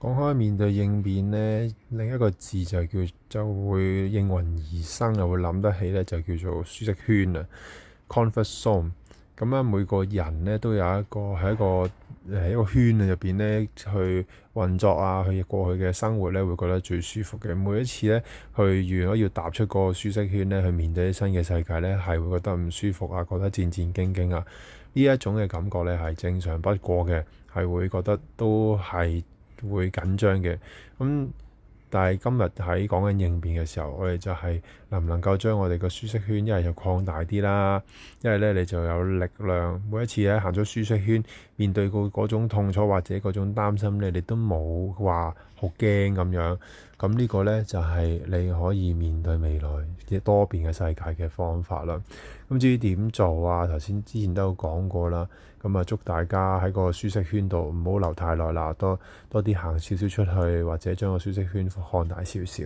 講開面對應變呢，另一個字就會應運而生，又會諗得起呢，就叫做舒適圈啊 （comfort zone）。咁啊，每個人呢都有一個喺一個圈入邊呢去運作啊，去過去嘅生活呢會覺得最舒服嘅。每一次呢，如果要踏出嗰個舒適圈呢，去面對啲新嘅世界呢，係會覺得唔舒服啊，覺得戰戰兢兢啊。呢一種嘅感覺呢係正常不過嘅，係會覺得都係會緊張嘅。但係今日喺講緊應變嘅時候，我哋就係能唔能夠將我哋個舒適圈一係就擴大啲啦，一係咧你就有力量。每一次咧行咗舒適圈，面對嗰種痛楚或者嗰種擔心咧，你都冇話好驚咁樣。咁呢個呢，就係你可以面對未來嘅多變嘅世界嘅方法啦。咁至於點做啊？之前都有講過啦。咁啊，祝大家喺個舒適圈度唔好留太耐啦，多啲行少少出去，或者將個舒適圈擴大少少。